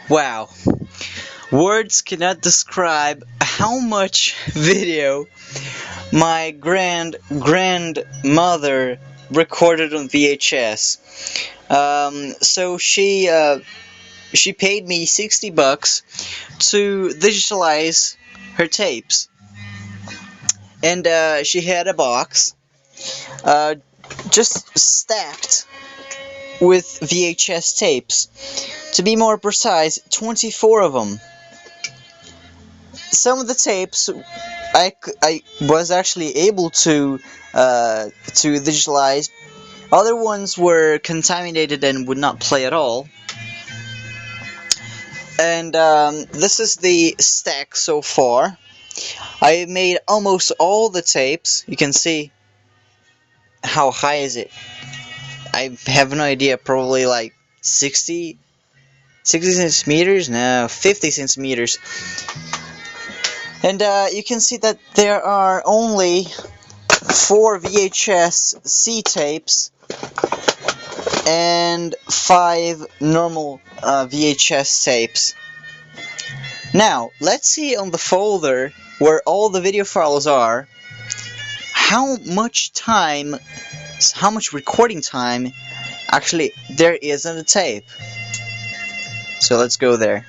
Wow, words cannot describe how much video my grandmother recorded on VHS. So she paid me $60 to digitalize her tapes, and she had a box uh, just stacked with VHS tapes. To be more precise, 24 of them. Some of the tapes I was actually able to digitalize. Other ones were contaminated and would not play at all. And this is the stack so far. I made almost all the tapes. You can see how high is it. I have no idea. Probably like 60 centimeters? No, 50 centimeters. And you can see that there are only 4 VHS C tapes and 5 normal VHS tapes. Now, let's see on the folder where all the video files are, how much recording time actually there is on the tape. So let's go there.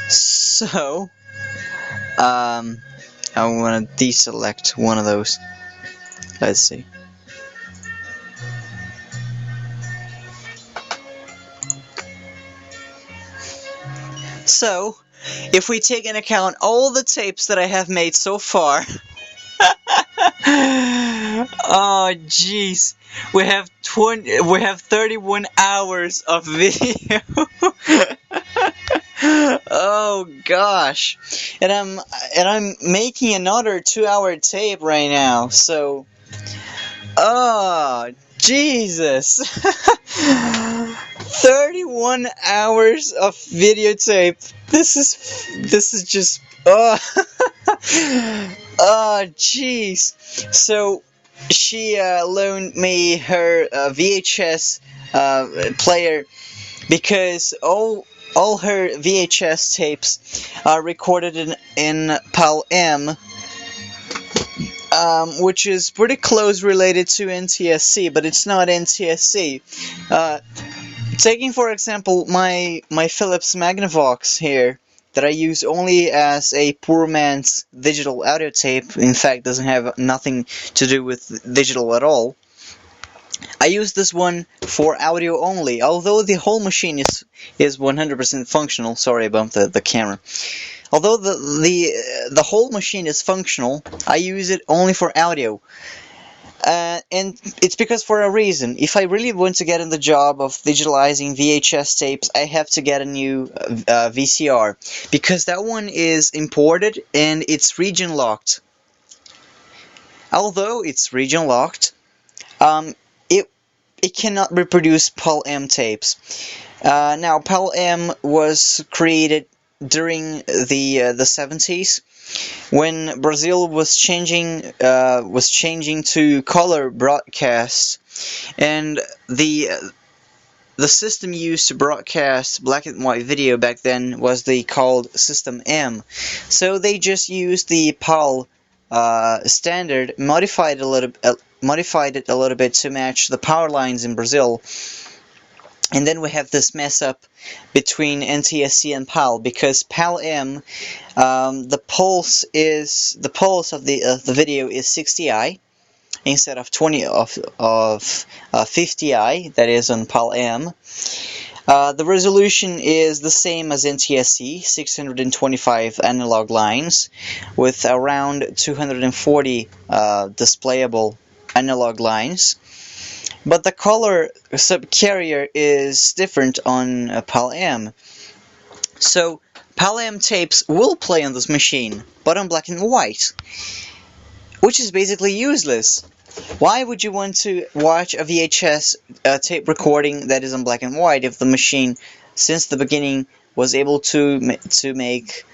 So, I'm gonna deselect one of those. Let's see. So, if we take into account all the tapes that I have made so far, oh jeez, we have 31 hours of video. Oh gosh, and I'm making another 2-hour tape right now. So, oh Jesus, 31 hours of videotape. This is just oh, oh jeez. So she loaned me her VHS player because all her VHS tapes are recorded in PAL-M, which is pretty close related to NTSC, but it's not NTSC. Taking for example my Philips Magnavox here, that I use only as a poor man's digital audio tape, in fact doesn't have nothing to do with digital at all. I use this one for audio only, although the whole machine is 100% functional. Sorry about the camera. Although the whole machine is functional, I use it only for audio. And it's because for a reason. If I really want to get in the job of digitalizing VHS tapes, I have to get a new VCR, because that one is imported and it's region locked. Although it's region locked, it cannot reproduce PAL-M tapes. Now, PAL-M was created during the 70s, when Brazil was changing to color broadcast, and the system used to broadcast black and white video back then was called System M. So they just used the PAL standard, modified it a little bit to match the power lines in Brazil. And then we have this mess up between NTSC and PAL, because PAL-M, the pulse of the video is 60i instead of 50i, that is on PAL-M. The resolution is the same as NTSC, 625 analog lines with around 240 displayable analog lines. But the color subcarrier is different on PAL-M. So PAL-M tapes will play on this machine, but on black and white, which is basically useless. Why would you want to watch a VHS tape recording that is on black and white if the machine, since the beginning, was able to make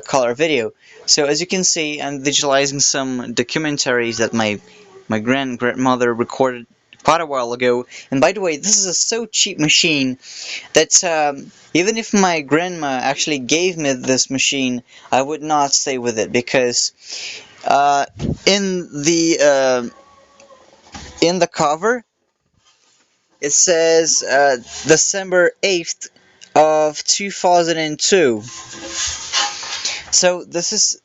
color video? So as you can see, I'm digitalizing some documentaries that my grandmother recorded quite a while ago. And by the way, this is a so cheap machine that even if my grandma actually gave me this machine, I would not stay with it because in the cover it says December 8th of 2002. So this is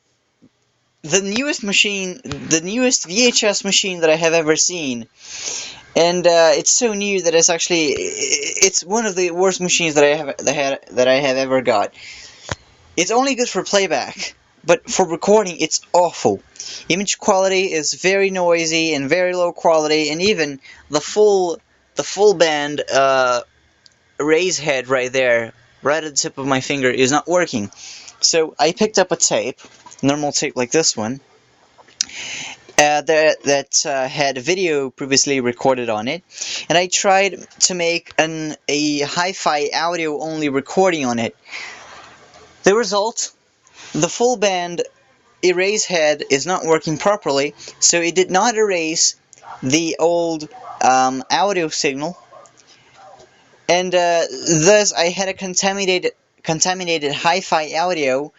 the newest machine, the newest VHS machine that I have ever seen, and it's so new that it's one of the worst machines that I have ever got. It's only good for playback, but for recording it's awful. Image quality is very noisy and very low quality, and even the full band raise head right there, right at the tip of my finger, is not working. So I picked up a tape, normal tape like this one, that had video previously recorded on it, and I tried to make a hi-fi audio only recording on it. The result, the full band erase head is not working properly, so it did not erase the old audio signal, and thus I had a contaminated hi-fi audio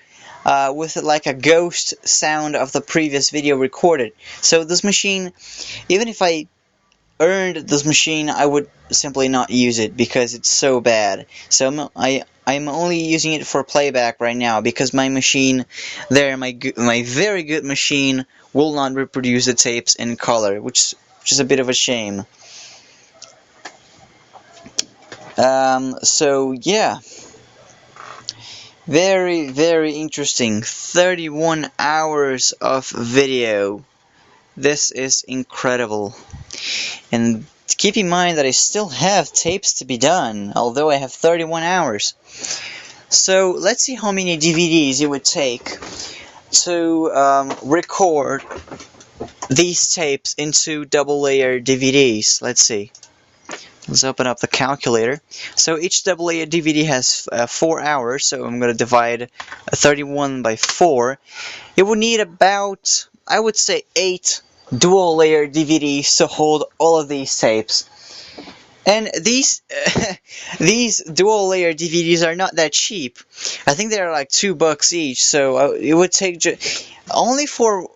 with like a ghost sound of the previous video recorded. So this machine, even if I earned this machine, I would simply not use it because it's so bad. So I'm only using it for playback right now because my machine there, my very good machine, will not reproduce the tapes in color, which is a bit of a shame. So yeah, very, very interesting. 31 hours of video. This is incredible. And keep in mind that I still have tapes to be done, although I have 31 hours. So let's see how many DVDs it would take to record these tapes into double-layer DVDs. Let's see. Let's open up the calculator. So each double-layer DVD has 4 hours, so I'm going to divide 31 by 4. It would need about, I would say, 8 dual-layer DVDs to hold all of these tapes. And these these dual-layer DVDs are not that cheap. I think they're like $2 each, so it would take only for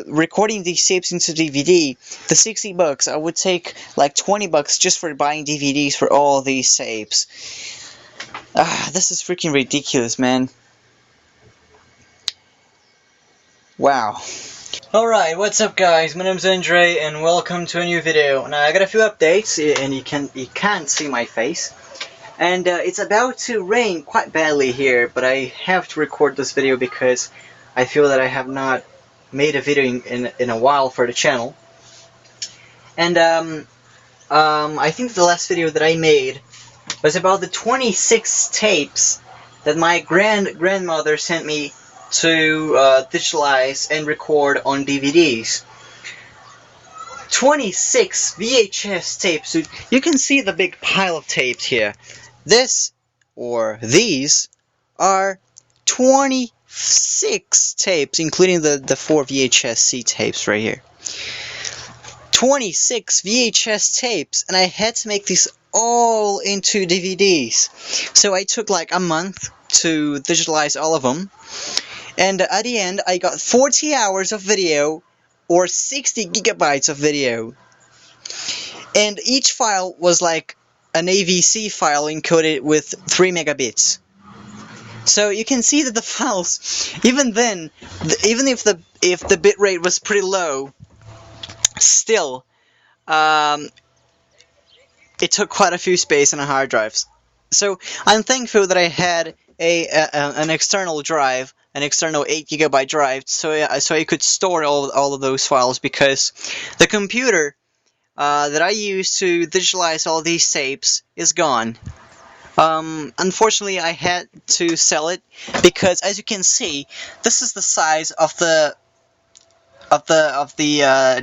recording these tapes into DVD, the $60, I would take like $20 just for buying DVDs for all these tapes. This is freaking ridiculous, man. Wow. Alright, what's up guys, my name's Andre and welcome to a new video. Now I got a few updates and you can't see my face. And it's about to rain quite badly here, but I have to record this video because I feel that I have not made a video in a while for the channel. And I think the last video that I made was about the 26 tapes that my grandmother sent me to digitalize and record on DVDs. 26 VHS tapes. So you can see the big pile of tapes here. These are 26 tapes, including the 4 VHS-C tapes right here. 26 VHS tapes, and I had to make these all into DVDs. So I took like a month to digitalize all of them. And at the end, I got 40 hours of video, or 60 gigabytes of video. And each file was like an AVC file encoded with 3 megabits. So you can see that the files, even then, even if the bitrate was pretty low, still, it took quite a few space on a hard drive. So I'm thankful that I had an external drive, an external 8 gigabyte drive, so I could store all of those files, because the computer that I use to digitalize all these tapes is gone. Unfortunately, I had to sell it because, as you can see, this is the size of the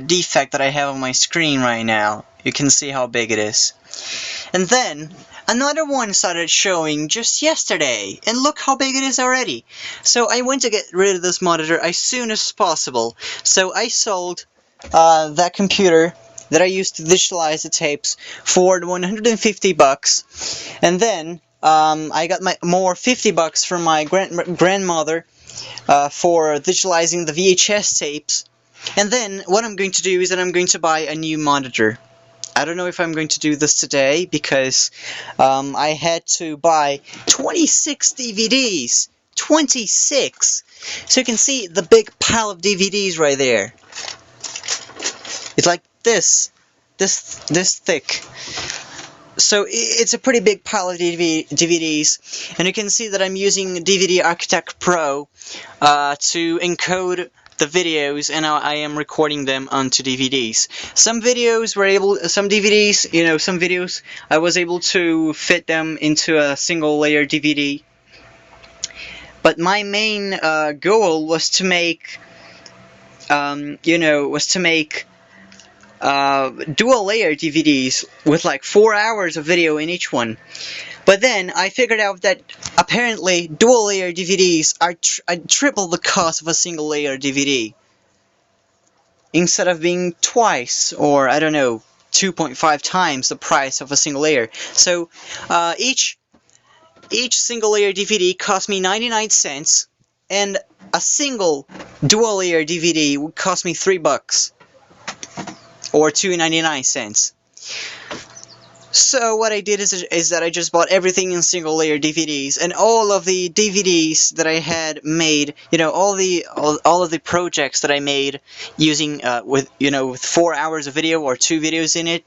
defect that I have on my screen right now. You can see how big it is. And then another one started showing just yesterday, and look how big it is already. So I went to get rid of this monitor as soon as possible. So I sold that computer that I used to digitalize the tapes for $150, and then I got more $50 from my grandmother for digitalizing the VHS tapes. And then what I'm going to do is that I'm going to buy a new monitor. I don't know if I'm going to do this today because I had to buy 26 DVDs. 26! So you can see the big pile of DVDs right there. It's like this thick. So it's a pretty big pile of DVDs, and you can see that I'm using DVD Architect Pro to encode the videos, and I am recording them onto DVDs. Some videos some DVDs, some videos I was able to fit them into a single layer DVD. But my main goal was to make, dual layer DVDs with like 4 hours of video in each one. But then I figured out that apparently dual layer DVDs are triple the cost of a single layer DVD. Instead of being twice, or I don't know, 2.5 times the price of a single layer. So each single layer DVD cost me 99 cents, and a single dual layer DVD would cost me $3. Or 2.99 cents. So what I did is that I just bought everything in single layer DVDs, and all of the DVDs that I had made, all of the projects that I made using with 4 hours of video or 2 videos in it,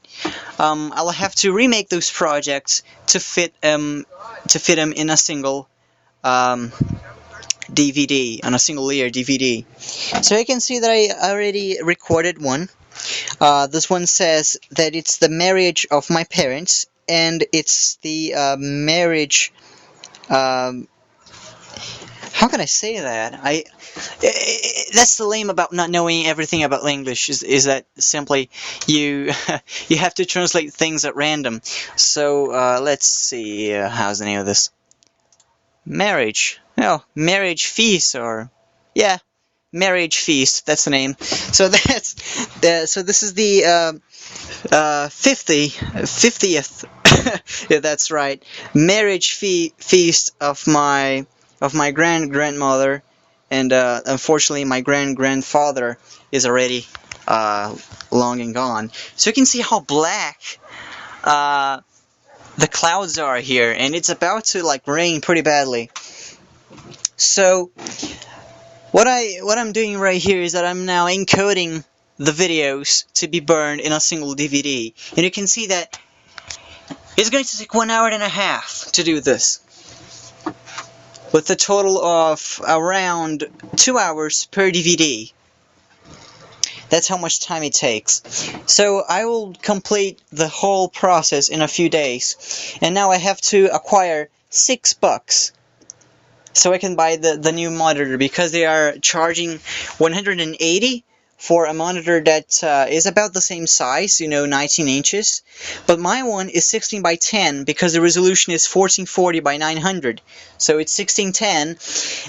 I'll have to remake those projects to fit them in a single DVD, on a single layer DVD. So you can see that I already recorded one. This one says that it's the marriage of my parents, and it's the marriage. How can I say that? That's the lame about not knowing everything about English. Is that simply you you have to translate things at random. So let's see. How's the name of this? Marriage. Oh, marriage feast, or yeah. Marriage feast, that's the name. So so this is the 50th yeah, that's right, marriage feast of my grandmother, and unfortunately my grandfather is already long and gone. So you can see how black the clouds are here, and it's about to rain pretty badly. So what I'm doing right here is that I'm now encoding the videos to be burned in a single DVD. And you can see that it's going to take 1 hour and a half to do this, with a total of around 2 hours per DVD. That's how much time it takes. So I will complete the whole process in a few days. And now I have to acquire $6 so I can buy the new monitor, because they are charging $180 for a monitor that is about the same size, 19 inches. But my one is 16 by 10 because the resolution is 1440 by 900. So it's 1610.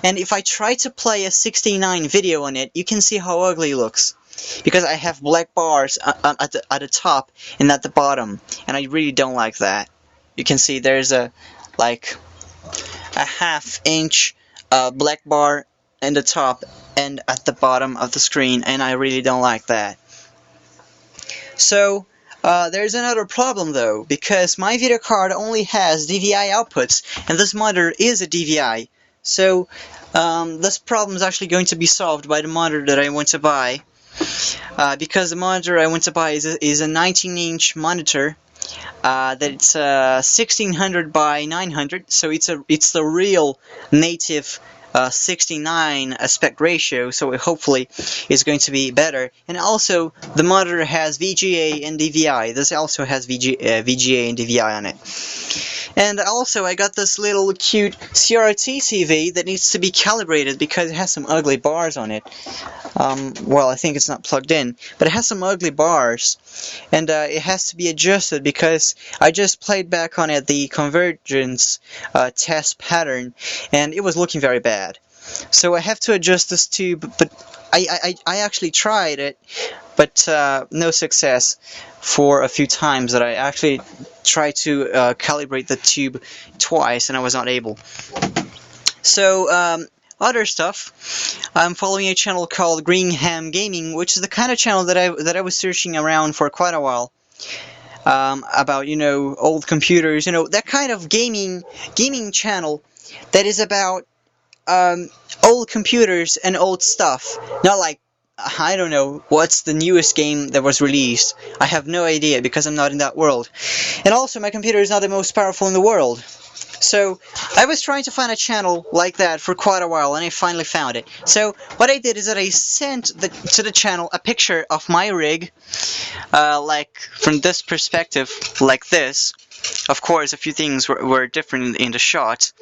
And if I try to play a 16:9 video on it, you can see how ugly it looks, because I have black bars at the top and at the bottom, and I really don't like that. You can see there's a ½ inch black bar in the top and at the bottom of the screen, and I really don't like that. So there's another problem though, because my video card only has DVI outputs, and this monitor is a DVI. So this problem is actually going to be solved by the monitor that I want to buy, because the monitor I want to buy is a 19-inch monitor. That's 1600 by 900, so it's the real native 16:9 aspect ratio, so hopefully it's going to be better. And also the monitor has VGA and DVI. This also has VGA and DVI on it. And also I got this little cute CRT TV that needs to be calibrated because it has some ugly bars on it. Well, I think it's not plugged in, but it has some ugly bars, and it has to be adjusted because I just played back on it the convergence test pattern, and it was looking very bad. So I have to adjust this tube, but I actually tried it, but no success for a few times that I actually tried to calibrate the tube twice and I was not able. So other stuff, I'm following a channel called Greenham Gaming, which is the kind of channel that I was searching around for quite a while. About, you know, old computers, you know, that kind of gaming channel that is about old computers and old stuff. Not like, I don't know, what's the newest game that was released. I have no idea because I'm not in that world. And also, my computer is not the most powerful in the world. So, I was trying to find a channel like that for quite a while, and I finally found it. So, what I did is that I sent to the channel a picture of my rig, like, from this perspective, like this. Of course, a few things were different in the shot.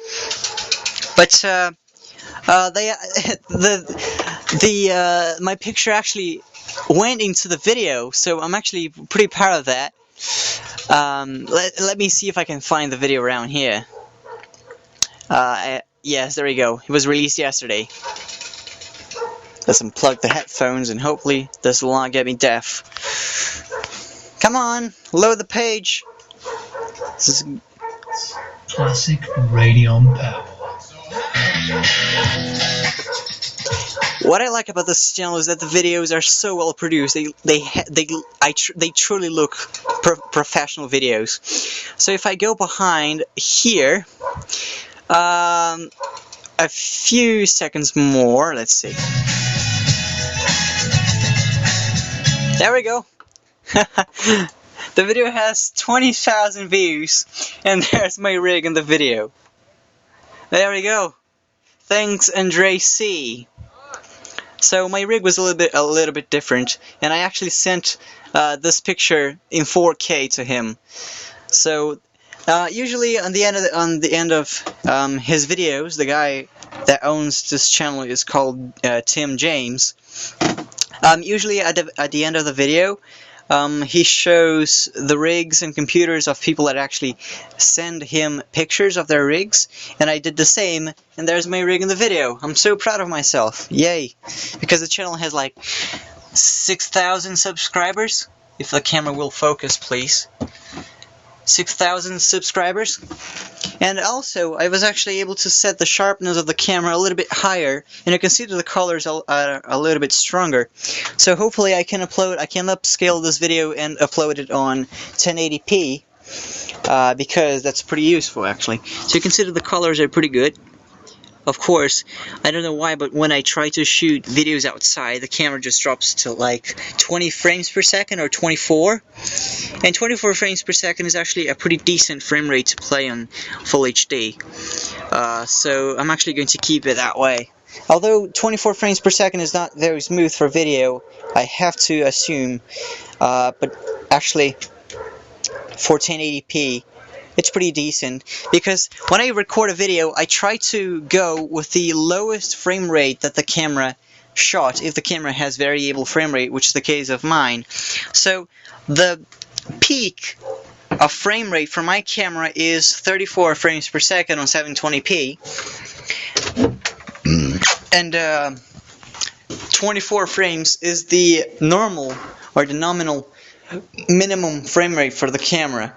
But, my picture actually went into the video, so I'm actually pretty proud of that. Let me see if I can find the video around here. Yes, there we go. It was released yesterday. Let's unplug the headphones and hopefully this will not get me deaf. Come on, load the page. This is Classic Radeon Power. What I like about this channel is that the videos are so well produced. They truly look professional videos. So if I go behind here, a few seconds more, let's see. There we go. The video has 20,000 views, and there's my rig in the video. There we go. Thanks, Andre C. So my rig was a little bit different, and I actually sent this picture in 4K to him. So usually on the end of his videos, the guy that owns this channel is called Tim James. Usually at the end of the video, he shows the rigs and computers of people that actually send him pictures of their rigs, and I did the same, and there's my rig in the video. I'm so proud of myself. Yay! Because the channel has like 6,000 subscribers. If the camera will focus, please. 6,000 subscribers. And also, I was actually able to set the sharpness of the camera a little bit higher, and you can see that the colors are a little bit stronger. So hopefully I can upscale this video and upload it on 1080p, because that's pretty useful actually. So you can see that the colors are pretty good. Of course, I don't know why, but when I try to shoot videos outside, the camera just drops to like 20 frames per second or 24. And 24 frames per second is actually a pretty decent frame rate to play on Full HD. So I'm actually going to keep it that way. Although 24 frames per second is not very smooth for video, I have to assume. But actually, for 1080p, it's pretty decent, because when I record a video, I try to go with the lowest frame rate that the camera shot, if the camera has variable frame rate, which is the case of mine. So the peak of frame rate for my camera is 34 frames per second on 720p, and 24 frames is the normal or the nominal minimum frame rate for the camera.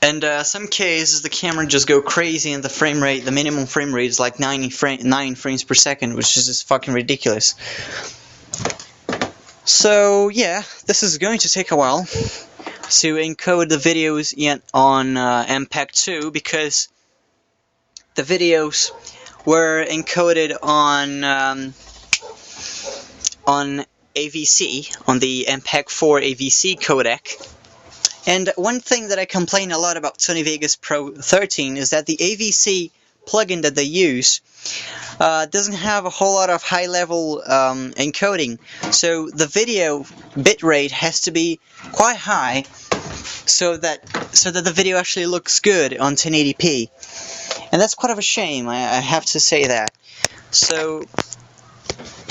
And some cases the camera just go crazy and the minimum frame rate is like 9 frames per second, which is just fucking ridiculous. So yeah, this is going to take a while to encode the videos on MPEG-2, because the videos were encoded on AVC, on the MPEG-4 AVC codec. And one thing that I complain a lot about Sony Vegas Pro 13 is that the AVC plugin that they use doesn't have a whole lot of high-level encoding. So the video bitrate has to be quite high so that the video actually looks good on 1080p. And that's quite of a shame, I have to say that. So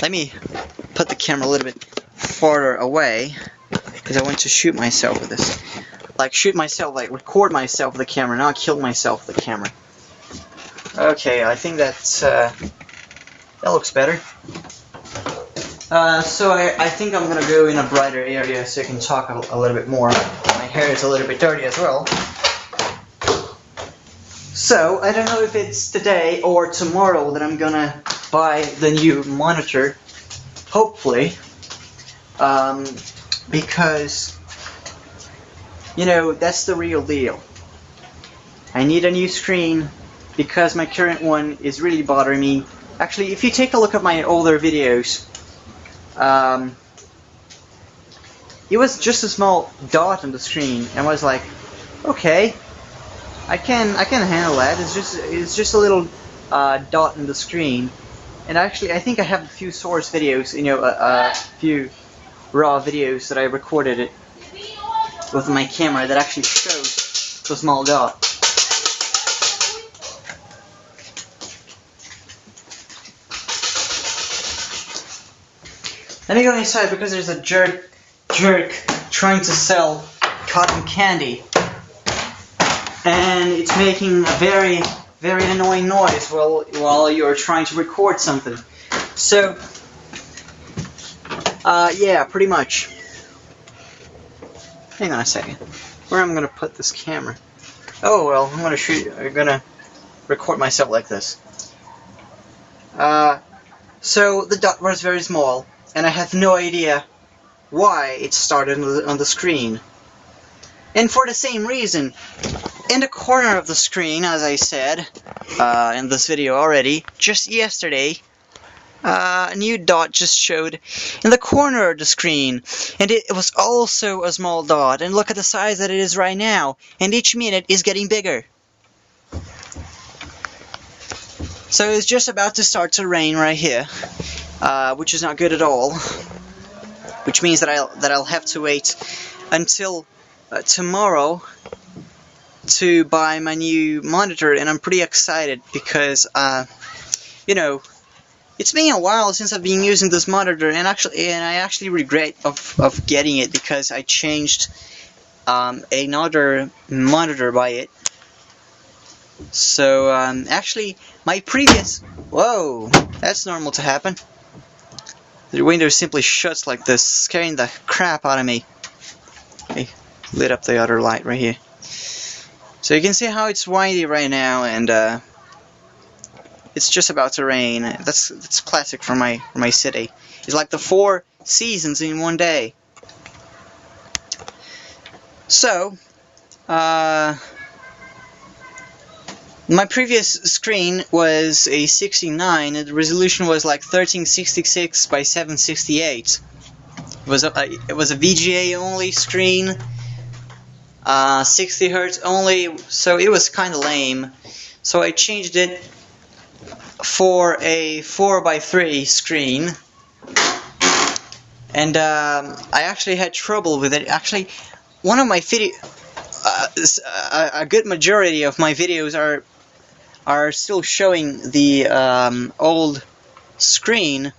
let me put the camera a little bit farther away, because I want to shoot myself with this. Like record myself with the camera, not kill myself with the camera. Okay, I think that looks better. So I think I'm gonna go in a brighter area so I can talk a little bit more. My hair is a little bit dirty as well. So I don't know if it's today or tomorrow that I'm gonna buy the new monitor. Hopefully. Because, you know, that's the real deal. I need a new screen because my current one is really bothering me. Actually, if you take a look at my older videos, it was just a small dot on the screen, and I was like, okay, I can handle that. It's just a little dot on the screen. And actually, I think I have a few source videos, you know, a few raw videos that I recorded it with my camera that actually shows the small dot. Let me go inside because there's a jerk trying to sell cotton candy, and it's making a very annoying noise while you're trying to record something. So yeah, pretty much. Hang on a second. Where am I gonna put this camera? Oh well, I'm gonna record myself like this. So the dot was very small, and I have no idea why it started on the screen. And for the same reason, in the corner of the screen, as I said in this video already, just yesterday, a new dot just showed in the corner of the screen, and it was also a small dot, and look at the size that it is right now, and each minute is getting bigger. So it's just about to start to rain right here, which is not good at all, which means that I'll have to wait until tomorrow to buy my new monitor, and I'm pretty excited because you know, it's been a while since I've been using this monitor, and I actually regret of getting it because I changed another monitor by it. So actually my previous, whoa, that's normal to happen. The window simply shuts like this, scaring the crap out of me. Okay, lit up the other light right here. So you can see how it's windy right now, and it's just about to rain. That's classic for my city. It's like the 4 seasons in one day. So, my previous screen was a 69, and the resolution was like 1366 by 768. It was a VGA only screen, 60 Hz only, so it was kind of lame. So I changed it for a 4:3 screen, and I actually had trouble with it. Actually, one of my a good majority of my videos are still showing the old screen,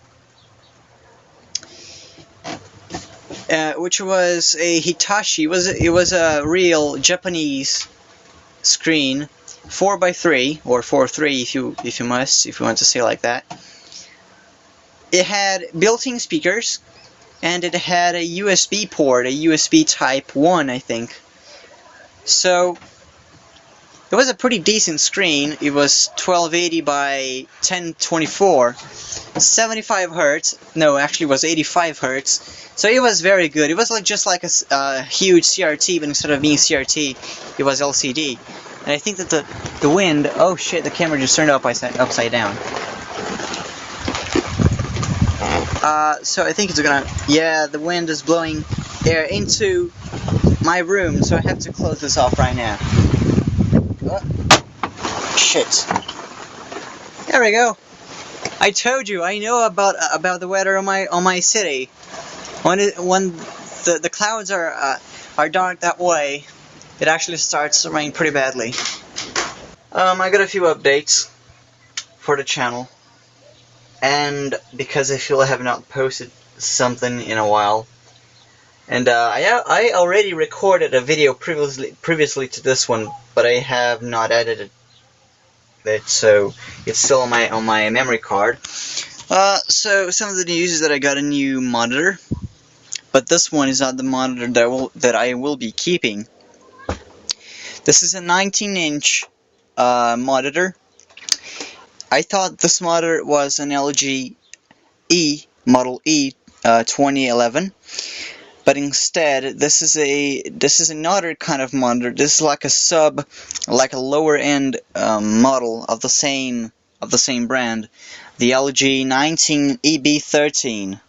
which was a Hitachi. It was a real Japanese screen, 4:3 or 4:3 if you want to say it like that. It had built-in speakers, and it had a USB port, a USB Type 1, I think. So it was a pretty decent screen. It was 1280 by 1024, 75 Hz. No, actually it was 85 Hz. So it was very good. It was just like a huge CRT, but instead of being CRT, it was LCD. And I think that the wind, oh shit, the camera just turned upside down. So I think it's gonna, yeah, the wind is blowing air into my room, so I have to close this off right now. Shit. There we go. I told you, I know about the weather on my city. When the clouds are dark that way, it actually starts to rain pretty badly. I got a few updates for the channel, and because I feel I have not posted something in a while, and I already recorded a video previously to this one, but I have not edited it, so it's still on my memory card. So some of the news is that I got a new monitor, but this one is not the monitor that I will be keeping. This is a 19-inch monitor. I thought this monitor was an LG Model E 2011, but instead this is another kind of monitor. This is like a lower end model of the same brand, the LG 19EB13.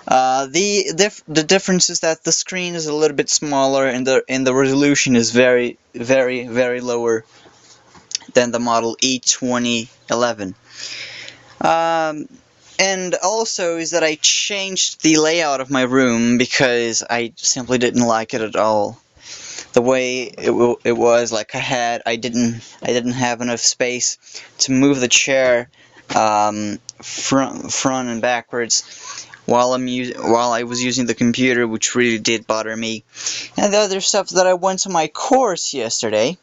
The difference is that the screen is a little bit smaller and the resolution is very lower than the Model E 2011. And also is that I changed the layout of my room because I simply didn't like it at all. The way it was, like I didn't have enough space to move the chair front and backwards while I was using the computer, which really did bother me. And the other stuff that I went to my course yesterday,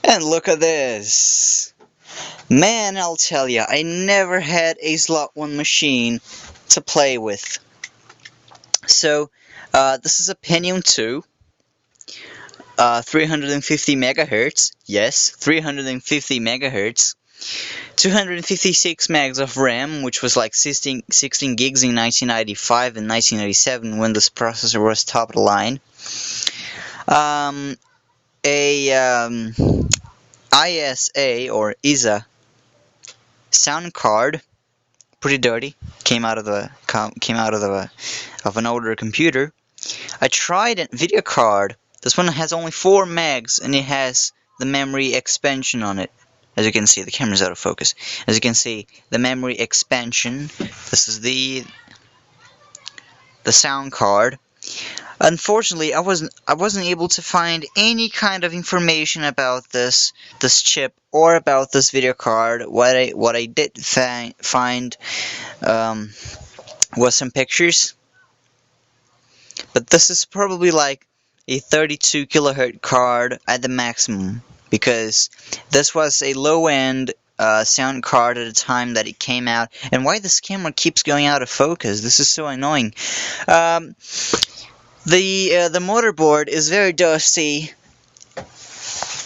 and look at this. Man, I'll tell ya, I never had a Slot 1 machine to play with. So, this is a Pentium 2, 350 megahertz, yes, 350 megahertz, 256 megs of RAM, which was like 16 gigs in 1995 and 1997 when this processor was top of the line. ISA or ISA sound card, pretty dirty, came out of an older computer. I tried a video card. This one has only 4 megs and it has the memory expansion on it. As you can see, the camera's out of focus. As you can see, the memory expansion. This is the sound card. Unfortunately, I wasn't able to find any kind of information about this chip or about this video card. What I did find was some pictures, but this is probably like a 32 kilohertz card at the maximum, because this was a low-end sound card at the time that it came out. And why this camera keeps going out of focus? This is so annoying. The motherboard is very dusty.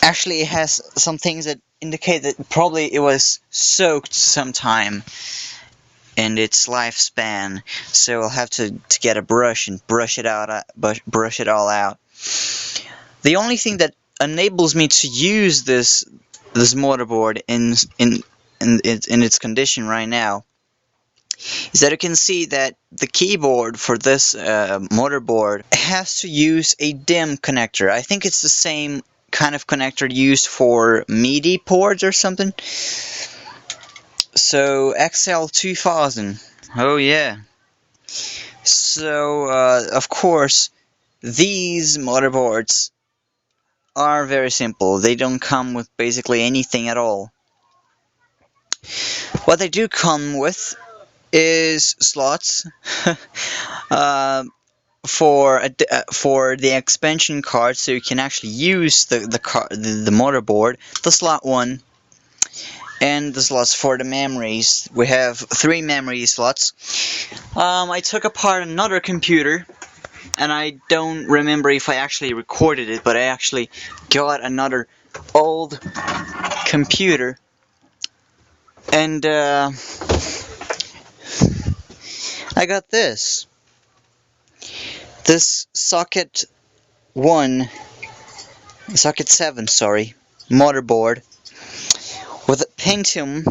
Actually, it has some things that indicate that probably it was soaked sometime in its lifespan. So I'll have to get a brush and brush it all out. The only thing that enables me to use this motherboard in its condition right now is that you can see that the keyboard for this motherboard has to use a DIMM connector. I think it's the same kind of connector used for MIDI ports or something. So XL2000, oh yeah. So of course these motherboards are very simple. They don't come with basically anything at all. What they do come with is slots for the expansion card, so you can actually use the motherboard, the slot 1, and the slots for the memories. We have 3 memory slots. I took apart another computer, and I don't remember if I actually recorded it, but I actually got another old computer, and I got this socket 7, motherboard with a Pentium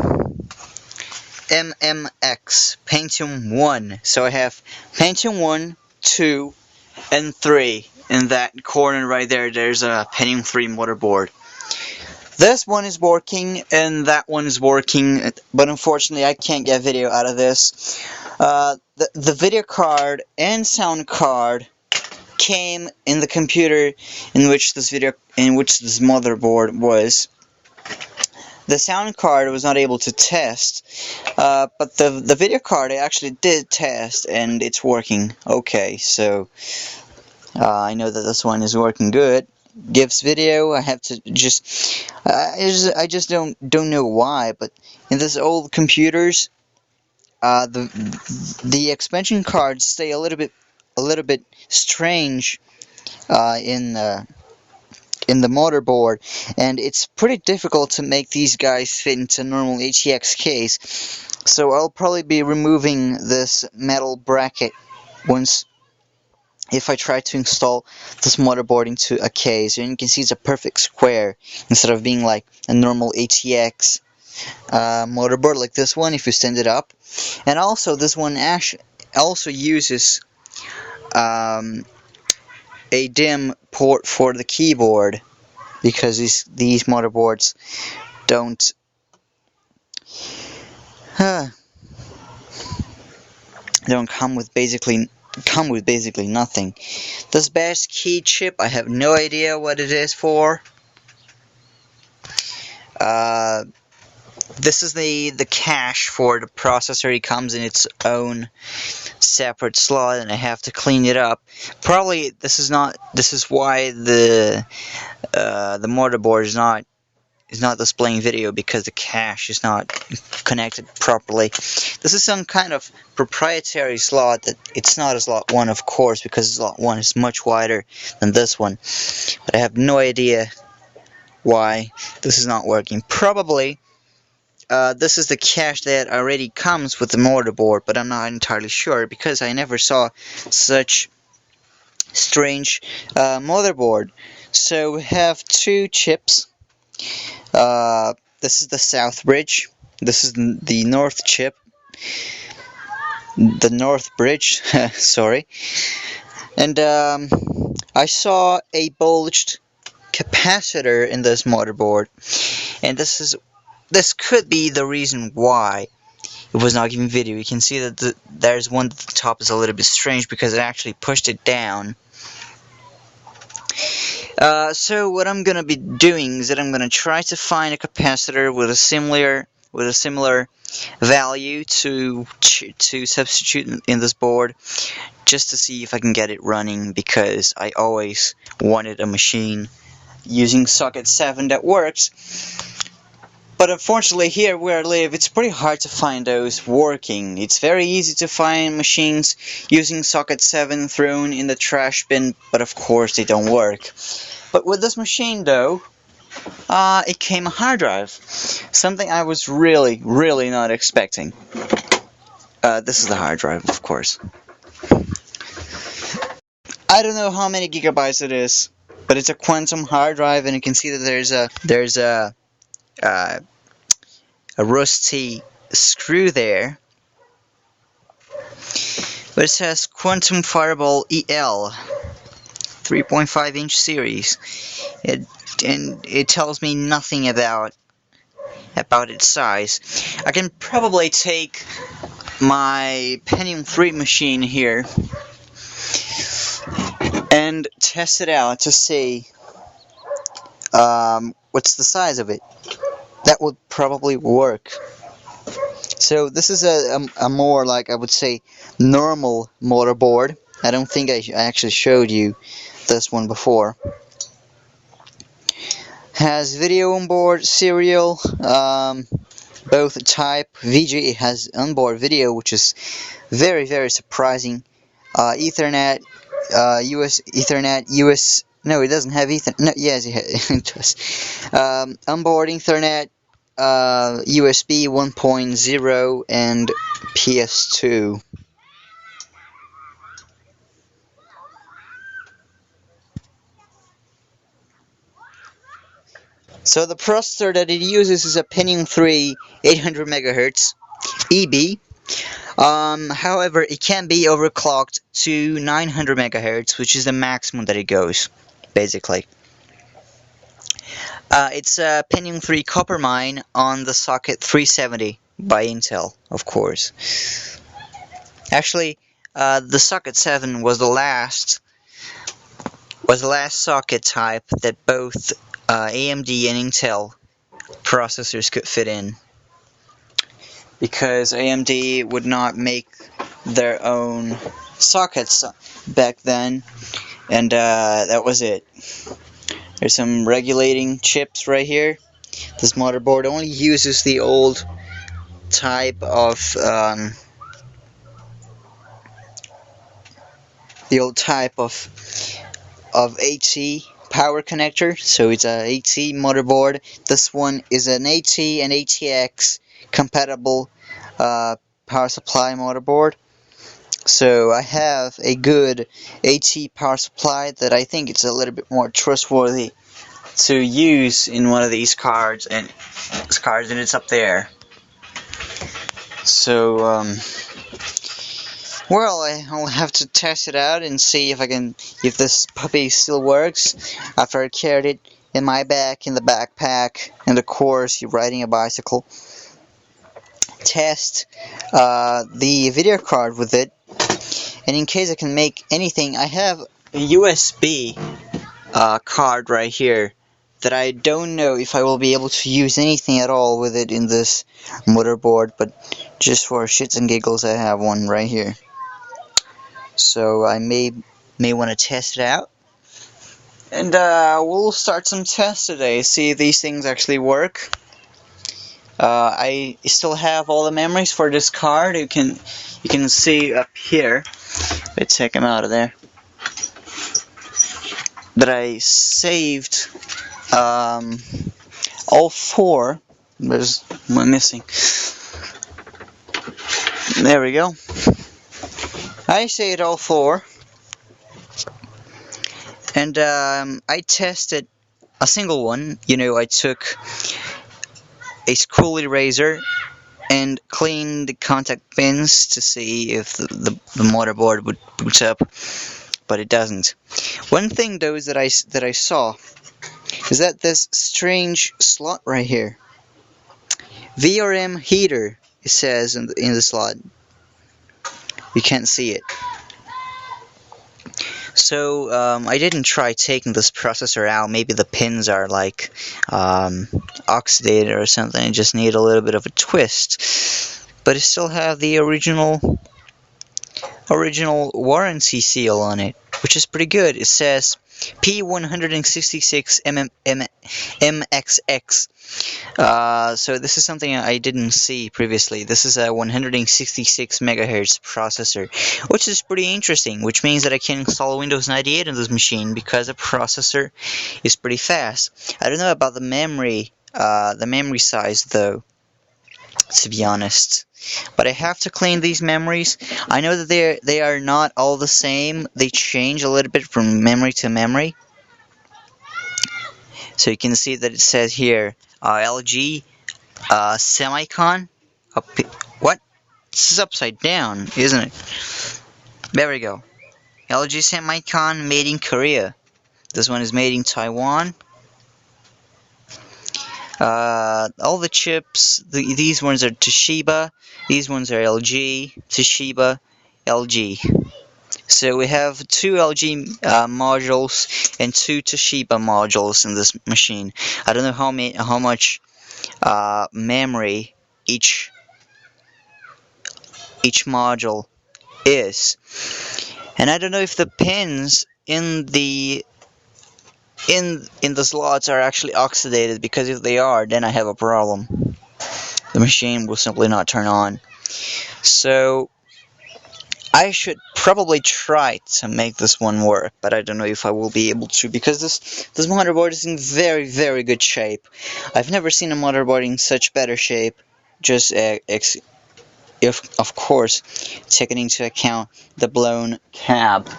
MMX, Pentium 1. So I have Pentium 1, 2, and 3. In that corner right there, there's a Pentium 3 motherboard. This one is working, and that one is working, but unfortunately I can't get video out of this. The video card and sound card came in the computer in which this motherboard was. The sound card was not able to test, but the video card actually did test, and it's working okay. So I know that this one is working good, gives video. I have to I just don't know why, but in this old computers, the expansion cards stay a little bit strange in the motherboard, and it's pretty difficult to make these guys fit into normal ATX case. So I'll probably be removing this metal bracket once if I try to install this motherboard into a case. And you can see it's a perfect square instead of being like a normal ATX motherboard like this one if you stand it up. And also this one actually also uses a DIMM port for the keyboard, because these motherboards don't come with basically nothing. This bash key chip, I have no idea what it is for. This is the cache for the processor. It comes in its own separate slot, and I have to clean it up. Probably this is why the motherboard is not displaying video, because the cache is not connected properly. This is some kind of proprietary slot that it's not a slot 1, of course, because slot 1 is much wider than this one. But I have no idea why this is not working. Probably this is the cache that already comes with the motherboard, but I'm not entirely sure because I never saw such strange motherboard. So we have two chips. This is the south bridge. This is the north chip. The north bridge, sorry. And I saw a bulged capacitor in this motherboard, and this could be the reason why it was not giving video. You can see that there's one at the top is a little bit strange because it actually pushed it down. So what I'm gonna be doing is that I'm gonna try to find a capacitor with a similar value to substitute in this board, just to see if I can get it running, because I always wanted a machine using socket 7 that works. But unfortunately, here where I live, it's pretty hard to find those working. It's very easy to find machines using socket 7 thrown in the trash bin, but of course they don't work. But with this machine though, it came a hard drive. Something I was really not expecting. This is the hard drive, of course. I don't know how many gigabytes it is, but it's a quantum hard drive, and you can see that there's a rusty screw there, but it says Quantum Fireball EL 3.5-inch series, and it tells me nothing about its size. I can probably take my Pentium 3 machine here and test it out to see what's the size of it. That would probably work. So this is a more, like, I would say, normal motherboard. I don't think I actually showed you this one before. Has video on board, serial, both type. VGA has onboard video, which is very surprising. Ethernet, US Ethernet, US. No, it doesn't have Ethernet. No, yes, it does. Onboard Ethernet, USB 1.0, and PS2. So the processor that it uses is a Pentium 3 800 MHz EB. However, it can be overclocked to 900 MHz, which is the maximum that it goes, basically. It's a Pentium 3 Coppermine on the socket 370 by Intel, of course. Actually, the socket 7 was the last socket type that both AMD and Intel processors could fit in, because AMD would not make their own sockets back then, and that was it. There's some regulating chips right here. This motherboard only uses the old type of AT power connector, so it's a AT motherboard. This one is an AT and ATX compatible power supply motherboard. So I have a good AT power supply that I think it's a little bit more trustworthy to use in one of these cards, and it's up there. So well, I'll have to test it out and see if this puppy still works after I carried it in my back, in the backpack, and of course, you're riding a bicycle. Test the video card with it, and in case I can make anything, I have a USB card right here that I don't know if I will be able to use anything at all with it in this motherboard, but just for shits and giggles, I have one right here. So I may want to test it out, and we'll start some tests today. See if these things actually work. I still have all the memories for this card. You can see up here. Let's take them out of there. That I saved all 4. There's one missing. There we go. I saved all 4, and I tested a single one. You know, I took a school eraser and cleaned the contact pins to see if the motherboard would boot up, but it doesn't. One thing though is that I saw is that this strange slot right here, VRM heater, it says in the slot. You can't see it. So I didn't try taking this processor out. Maybe the pins are like oxidated or something. It just need a little bit of a twist. But it still have the original warranty seal on it, which is pretty good. It says P166MXX. So this is something I didn't see previously. This is a 166 megahertz processor, which is pretty interesting, which means that I can install Windows 98 on this machine because the processor is pretty fast. I don't know about the memory size though, to be honest. But I have to clean these memories. I know that they are not all the same. They change a little bit from memory to memory. So you can see that it says here LG Semicon. What? This is upside down, isn't it? There we go. LG Semicon, made in Korea. This one is made in Taiwan. All the chips, these ones are Toshiba, these ones are LG, Toshiba, LG. So we have 2 LG modules and 2 Toshiba modules in this machine. I don't know how much memory each module is, and I don't know if the pins in the slots are actually oxidated, because if they are, then I have a problem. The machine will simply not turn on. So I should probably try to make this one work, but I don't know if I will be able to, because this motherboard is in very, very good shape. I've never seen a motherboard in such better shape, just if of course taking into account the blown cap.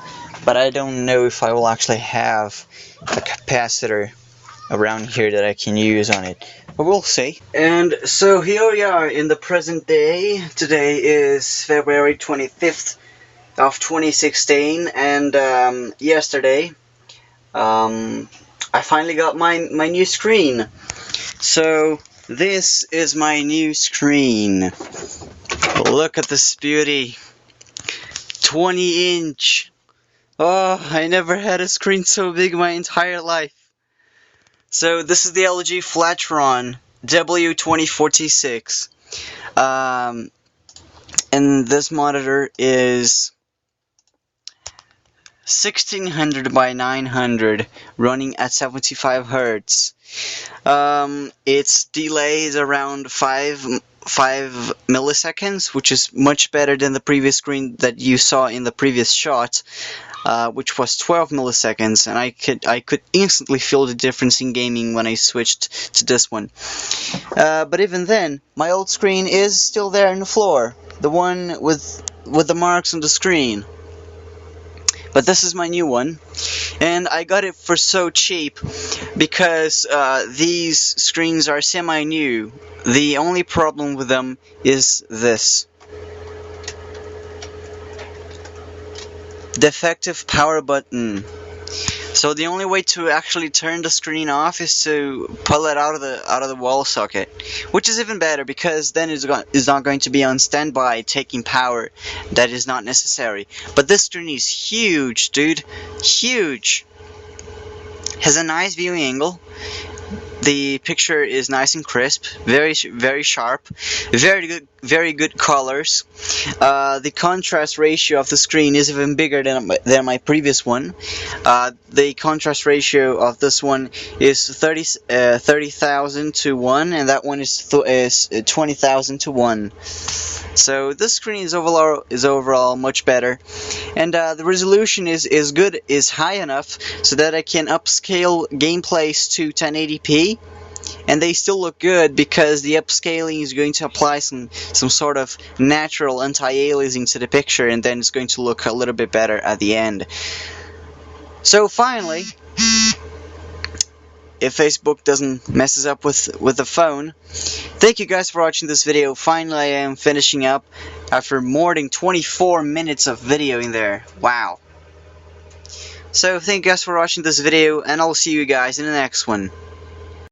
But I don't know if I will actually have a capacitor around here that I can use on it. But we'll see. And so here we are in the present day. Today is February 25th of 2016, and yesterday I finally got my new screen. So this is my new screen. Look at this beauty. 20-inch. Oh, I never had a screen so big my entire life. So this is the LG Flatron W2046. And this monitor is 1600 by 900 running at 75 Hz. Its delay is around 5 milliseconds, which is much better than the previous screen that you saw in the previous shot, which was 12 milliseconds, and I could instantly feel the difference in gaming when I switched to this one. But even then, my old screen is still there on the floor, the one with the marks on the screen. But this is my new one, and I got it for so cheap because these screens are semi-new. The only problem with them is this: defective power button. So the only way to actually turn the screen off is to pull it out of the wall socket, which is even better because then it's not going to be on standby taking power that is not necessary. But this screen is huge, dude, huge. Has a nice viewing angle. The picture is nice and crisp, very sharp, very good colors. The contrast ratio of the screen is even bigger than my previous one. The contrast ratio of this one is 30,000 to 1, and that one is 20,000 to 1. So this screen is overall much better, and the resolution is high enough so that I can upscale gameplays to 1080p, and they still look good because the upscaling is going to apply some sort of natural anti-aliasing to the picture, and then it's going to look a little bit better at the end. So finally, if Facebook doesn't messes up with the phone. Thank you guys for watching this video. Finally, I am finishing up after more than 24 minutes of video in there. Wow. So thank you guys for watching this video, and I'll see you guys in the next one.